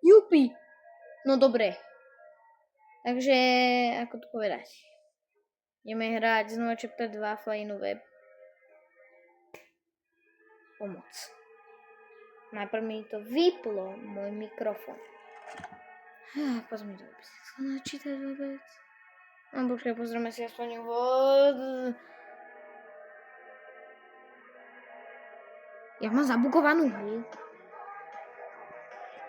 Jupi. No dobre. Takže, ako to povedať? Ideme hrať znova chapter 2 Fly in Web. Pomoc. Najprv mi to vyplo môj mikrofón. Pozrieme to načítať vôbec. No počkaj, pozrieme si aspoň úvod. Ja mám zabugovanú hru.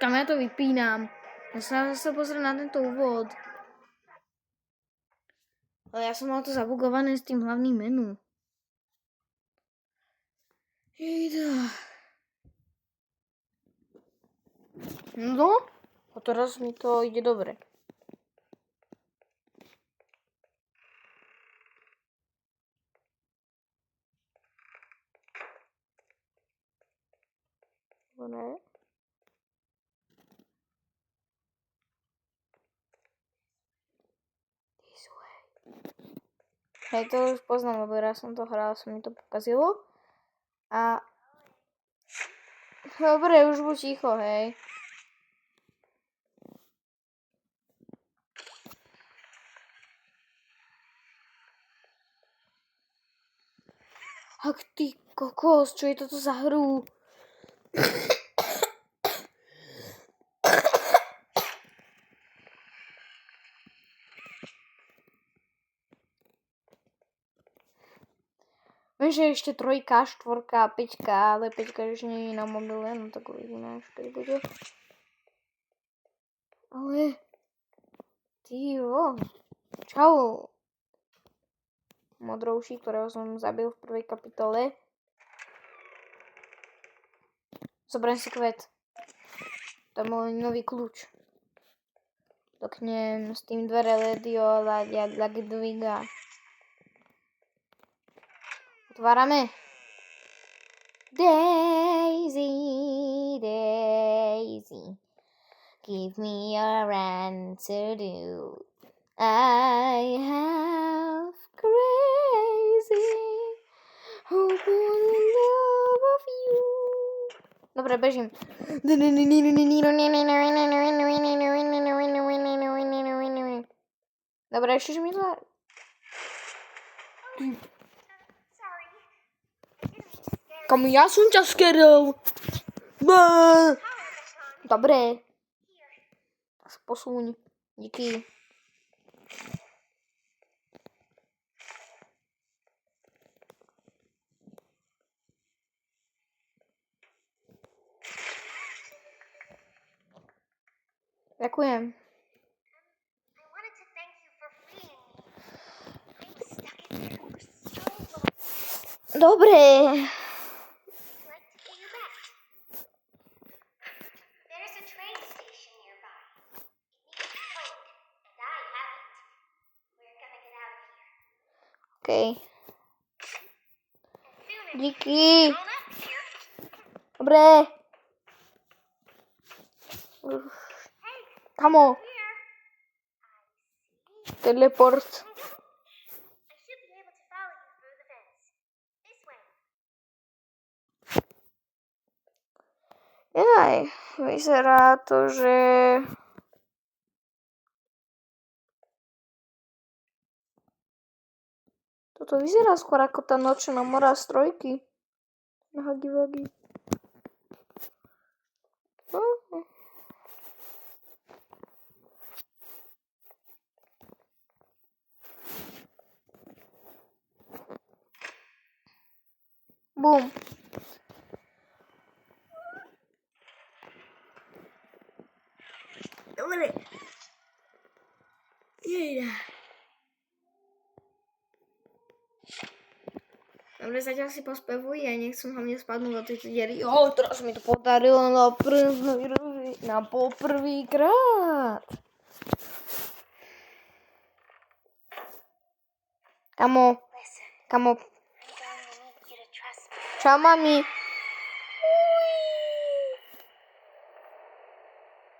Kam ja to vypínam? Ja sa zase pozriem na tento úvod. Ale ja som mal to zabugované s tým hlavným menu. No, a teraz mi to ide dobre. Ne? Hej, to už poznám, lebo raz som to hral, sa mi to pokazilo. A... Dobre, už buď ticho, hej. Ak ty kokos, čo je toto za hru? Viem, že ešte 3, 4, 5, ale 5 ešte nie je na mobile, no tak uvidíme, až keď bude. Ale... Tyjo. Čau. Modrouši, ktorého som zabil v prvej kapitole. Zoberiem si kvet. To je môj nový kľúč. Doknem s tým dvere Ledio la Gdviga. Otvárame. Daisy, Daisy, give me your answer, do I have crazy hope on the love of you. Dobre, bežím. Dobre, ešte že mi to... Kam ja som ťa skerol. Dobre. Posúň. Díky. Ďakujem. Dobre. OK. Díky. Dobre. Kamo. Teleport. Jaj, vyzerá to, že... Toto vyzerá skôr ako tá nočná mora z 3. Na Huggy Wuggy. Bum. Dobre. Jejda. Dobre, zatiaľ si pospevuj, ja nechcem hlavne spadnúť do tejto diery. Teraz mi to podarilo na poprvýkrát. Kamo. Čau, mami.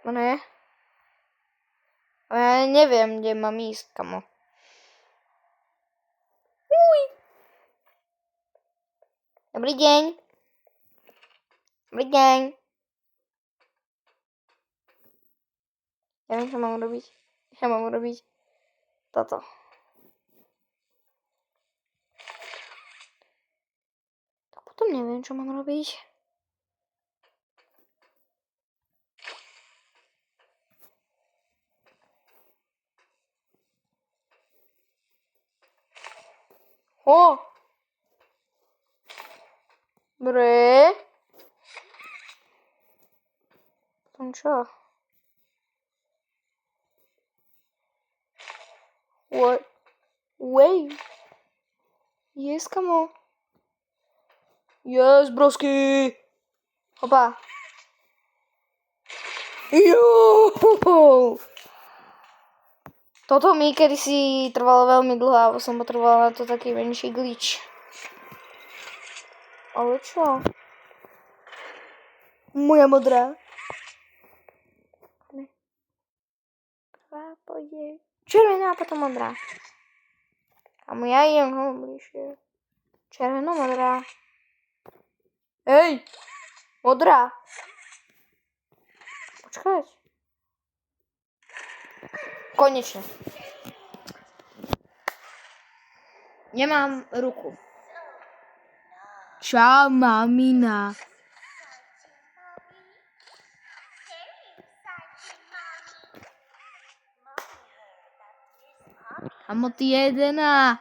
No ne? Ja neviem, kde mám ísť, kamo. Dobrý deň. Dobrý deň. Ja viem, čo mám urobiť. Ja mám urobiť toto. Tak potom neviem, čo mám robiť. Dobre. Potom čo? What? Wait. Yes, kamo. Yes, brosky. Hopa. Jo! Toto mi kedysi trvalo veľmi dlho a som potrebovala na to taký menší glitch. Ale čo? Moja modrá. Pôjde. Červená a potom modrá. A ja idem bližšie. Červeno-modrá. Hej! Modrá. Počkať. Konečne. Nemám ruku. Čau, mamina. Amo, ty jedená.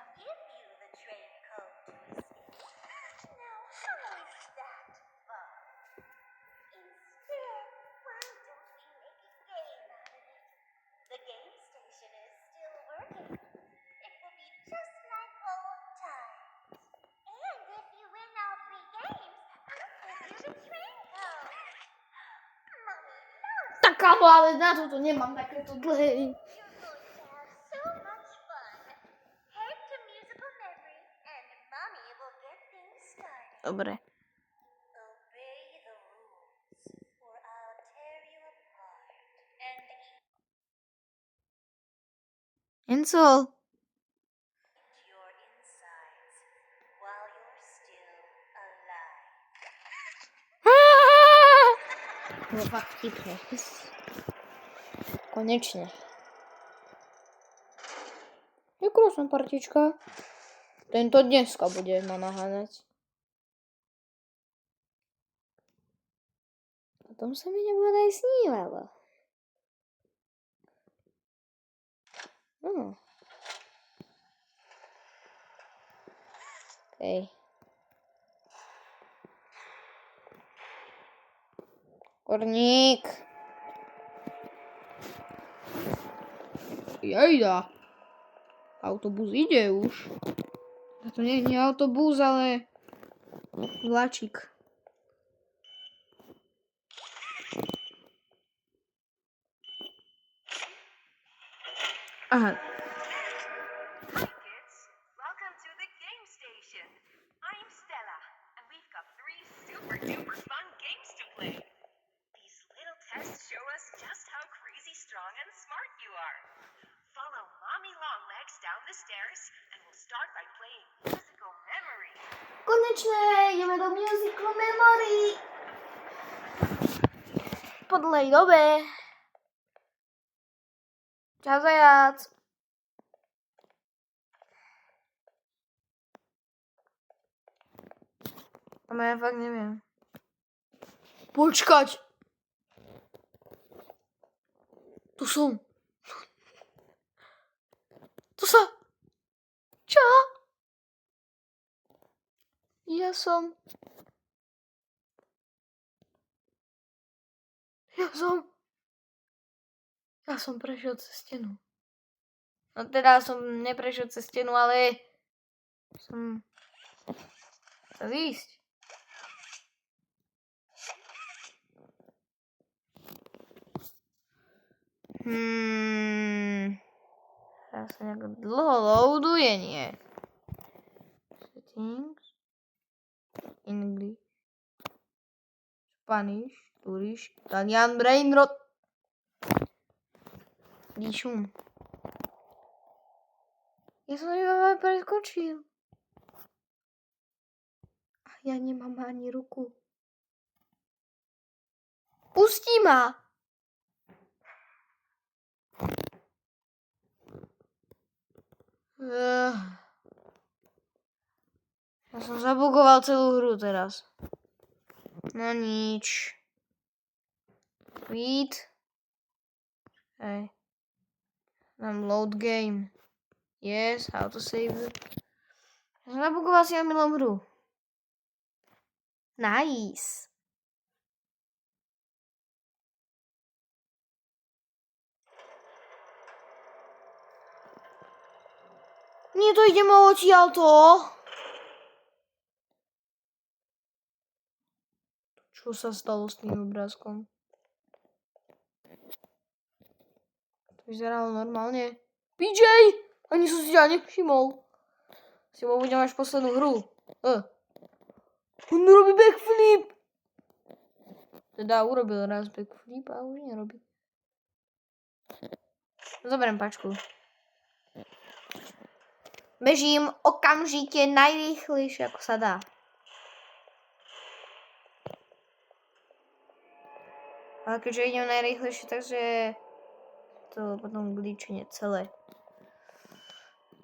Tak kámo, ale na toto nemám takéto dlhé. Dobre. Encel. To fakt vtipné. Konečne. Je krásna partička. Tento dneska bude ma naháňať. O tom sa mi nebodaj snívalo. Hej. Korník. Jejda. Autobus ide už. A to nie je autobus, ale vláčik. Aha. Welcome to the game station. I'm Stella, and we've got 3 super duper fun games to play. These little tests show us just how crazy strong and smart you are. Follow Mommy Longlegs down the stairs, and we'll start by playing Musical Memory. Konečne, ideme do Musical Memory. Po dlhej dobe. Čau zajac. Ale ja fakt neviem. Počkať. Tu som. Tu sa. Čo? Ja som prešiel cez stenu. No teda som neprešiel cez stenu, ale som chcel ísť. Teraz sa nejak dlho loaduje, nie? Settings. English. Spanish. Irish. Italian. Brain rot. Díšum. Ja som iba preskočil. A ja nemám ani ruku. Pustí ma. Ja som zabugoval celú hru teraz. No nič. Quit. Hej. Dám load game. Yes, how to save. Ja som zabugoval si omylom hru. Nice. Nie, to ideme odtiaľto. Čo sa stalo s tým obrázkom? To vyzeralo normálne. PJ! Ani som si ťa nevšimol. Si mu budem až poslednú hru. On robí backflip. Teda urobil raz backflip a už nerobí. Zoberiem pačku. Bežím okamžite najrýchlejšie, ako sa dá. Ale keďže idem najrýchlejšie, takže to potom glitchne celé.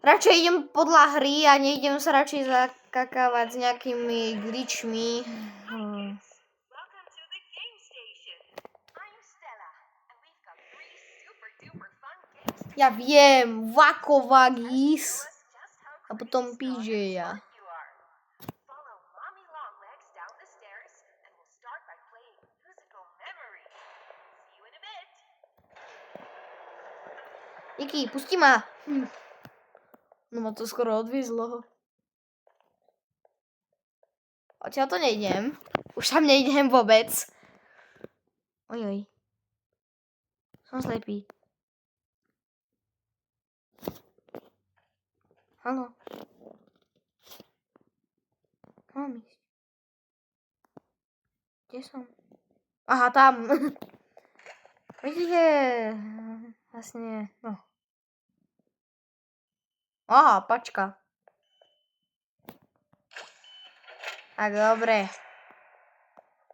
Radšej idem podľa hry a neidem sa radšej zakakávať s nejakými glitchmi. Welcome to the game station. I'm Stella, and we've got 3 super duper fun games to Ja viem, Vakovagis show us just how a potom crazy strong and PJ-a. smart you are. Follow Mommy Longlegs down the stairs, and we'll start by playing musical memory. See you in a bit. Díky, pusti ma. No ma to skoro odviezlo. Odtiaľ to nejdem. Už tam nejdem vôbec. Ojoj. Som slepý. Haló. Kam mám ísť? Kde som? Aha, tam. Vidíte? Vlastne, no. Aha, pačka. Tak dobre.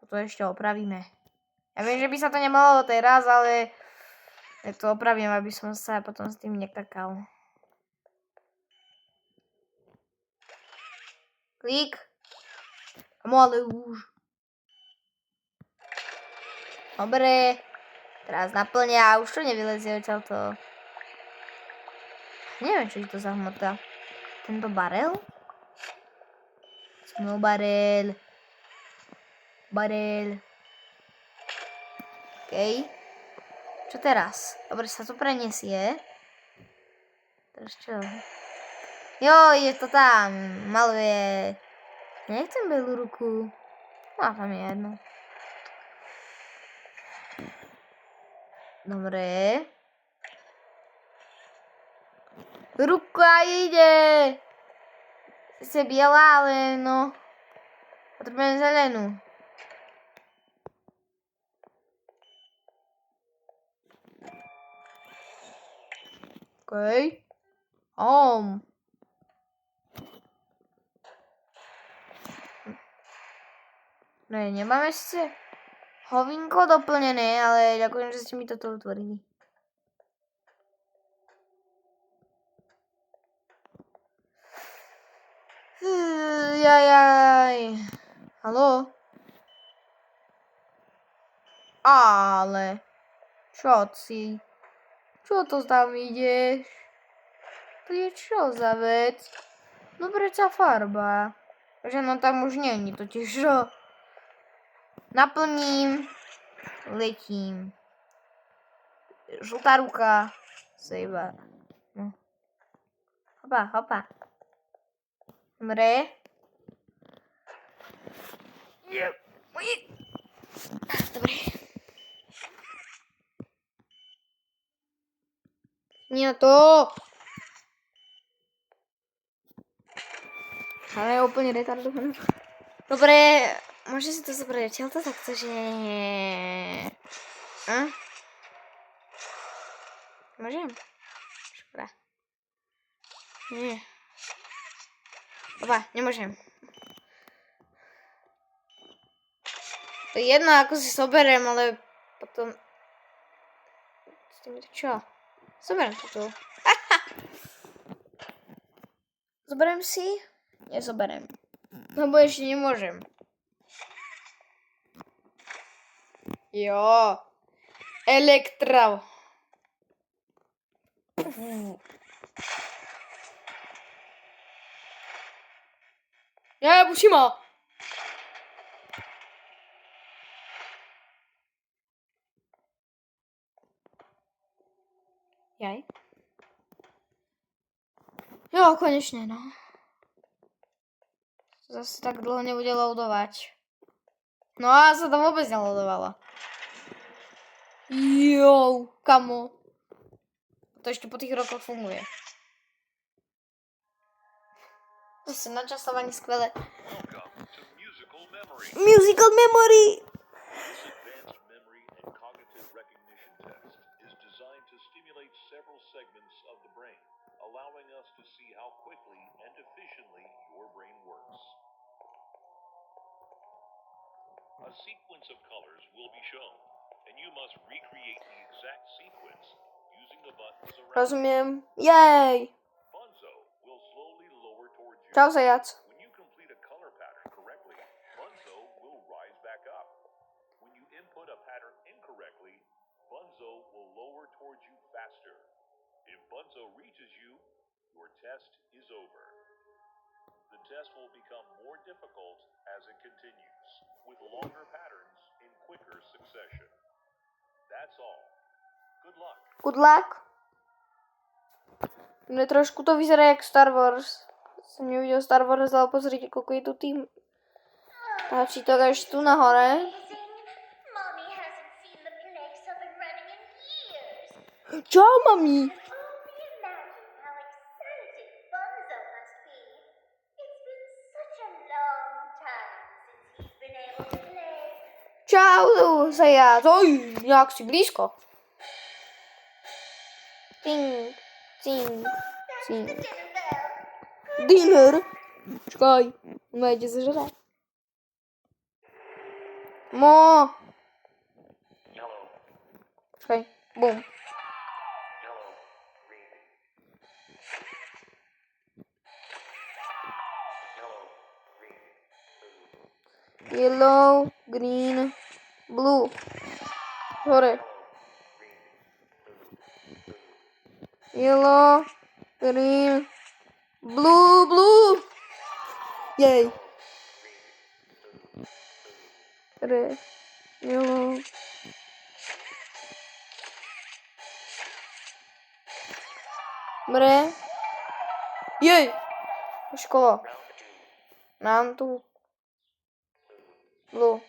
To ešte opravíme. Ja viem, že by sa to nemalo teraz, ale ja to opravím, aby som sa potom s tým nekakal. Klik. Ale už. Dobre. Teraz naplňa. Už to nevylezie odtiaľto. Neviem, čo je to za hmota. Tento barel? No barel. Barel. OK. Čo teraz? Dobre, sa to preniesie. Teraz čo? Jo, je to tam. Maluje. Nechcem belú ruku. No a tam je jedno. Dobre. Ruka ide. Sice biela, ale no. Potrebujem zelenú. OK. Ne, nemáme sice hovinko doplnené, ale ďakujem, že ste mi toto otvorili. Jajaj. Haló? Ale. Čo si? Čo to tam ideš? To je čo za vec? No predsa farba. Že no tam už není totiž čo. Naplním. Letím. Žltá ruka. Sejba. No. Hopa, hopa. Dobre. Dobre. Nie to. Ale je úplne retardované. Dobre, môže si to zobrať odtiaľto takto, že... Môžem? Škoda. Nie. Oba, nemôžem. To je jedno, ako si soberiem, ale potom... S tým to čo? Zoberiem to tu. Zoberiem si? Nezoberiem. Lebo ešte nemôžem. Jo. Elektra. Ja, musíme. Jaj. Jo, konečne, no. Zase tak dlho nebude loadovať. No a sa to vôbec neloadovalo. Jo, kamo. To ešte po tých rokoch funguje. Zase načasovanie skvelé. Musical memory! This advanced memory and cognitive recognition test is designed to stimulate several segments of the brain, allowing us to see how quickly and efficiently your brain works. A sequence of colors will be shown, and you must recreate the exact sequence using the buttons around. Rozumiem. Jej! Bunzo will slowly lower towards you. Čau, zajac. When you complete a color pattern correctly, Bunzo will rise back up. When you input a pattern incorrectly, Bunzo will lower towards you faster. If Bunzo reaches you, your test is over. The test will become more difficult as it continues, with longer patterns in quicker succession. That's all. Good luck. Good luck. Mne trošku to vyzerá jak Star Wars. Som nevidel Star Wars, ale pozrite, koľko je tu tým táčitok až tu nahore. Mommy hasn't seen the place up and running in years. Čau, mami. Only imagine how excited Bunzo must be. It's been such a long time since he's been able to play. Čau, zajac. Oj, jak si blízko. Ting, ting, ting. The dinner bell. Dinner. Čakaj, majte zažrať. Mo. Yellow, Čakaj, bum. yellow, green. Yellow, green, blue. Yellow, green, blue. Hore. Yellow, green, blue, blue. Jej. Red, yellow. Dobre. Jej. Škola. Mám tu. Blue.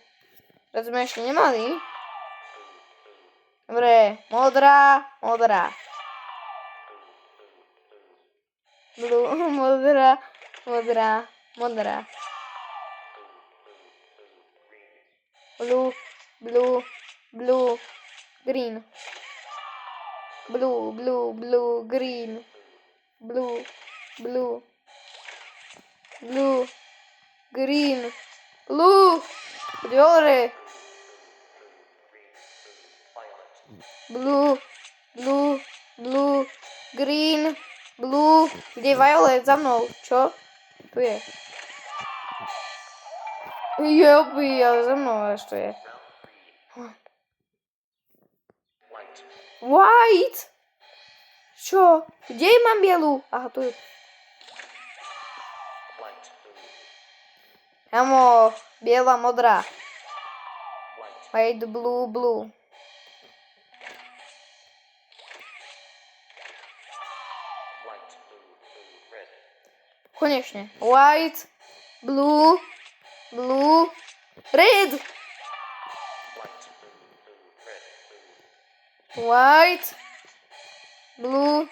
Teď sme ešte nemali. Dobre. Modrá, modrá. Blue, modrá, modrá, modrá. Blue, blue, blue, green. Blue, blue, blue, green. Blue, blue, blue, green. Blue, hore. Blue, blue, blue, green, blue. Kde je violet? Za mnou. Čo? Tu je. Jopi, ale za mnou až to je. White? Čo? Kde mám bielu? Aha, tu je. Kamo, biela, modrá. White, blue, blue. Konečne. White, blue, blue, red. White, blue,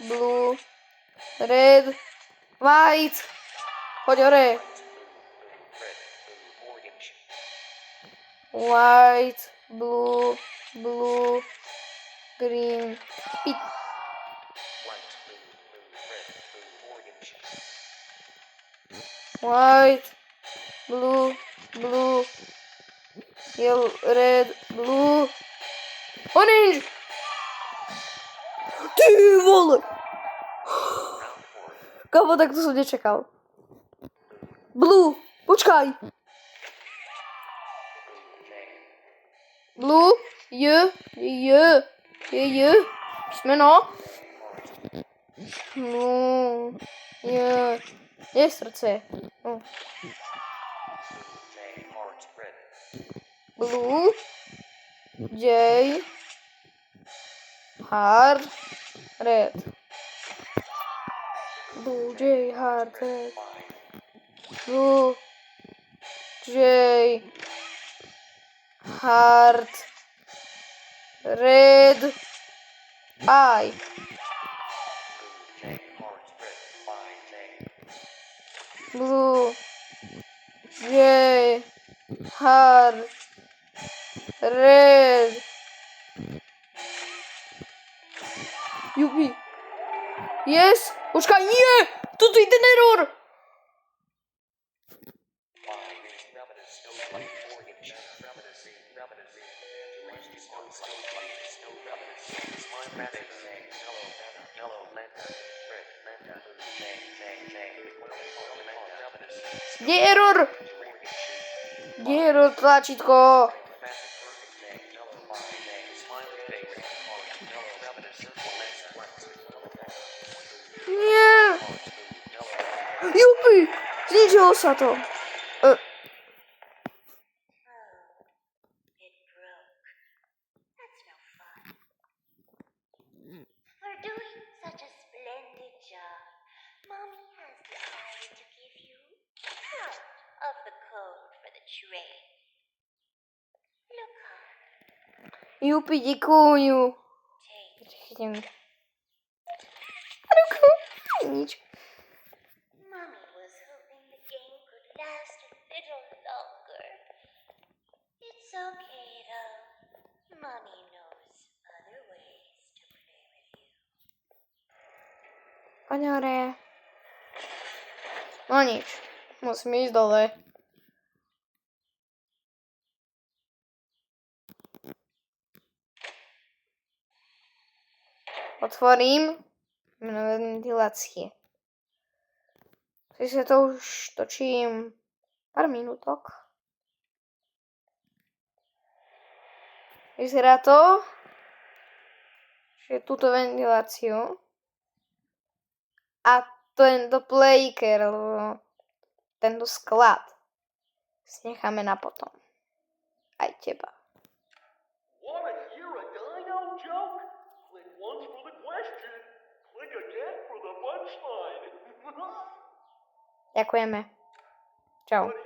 blue, red, white. Poď hore. White, blue, blue, green, pink. White, blue, blue, yellow, red, blue, orange. Ty vole! Kámo, tak to som nečakal. Blue, počkaj. Blue, J. Písmeno. No, je srdce. No. Blue, J, hard, red. Blue, J, hard, red. Blue, J, hard, red, I. Blue, J, hard, red. Jupi. Yes! Počkaj, nie! Toto je ten error! Kde je error? Kde je error tlačítko? Nie! Jupi! Zničilo sa to. It broke. That's no fun. For doing such a splendid job, Mommy has decided to give you half of the code for the train. Look up. Jupi, děkuju. Take it. Ruku. Nič. Mommy was hoping the game could last a little longer. It's okay though. Mommy knows other ways to play with you. Paňore. No nič. Musím ísť dole. Otvorím ventilácie. Si sa to už točím pár minútok. Vyzerá to, že túto ventiláciu a tento playker, alebo tento sklad si necháme na potom. Aj teba. Want to hear a dino joke? Click once for the question. Click again for the punchline. Ďakujeme. Čau. But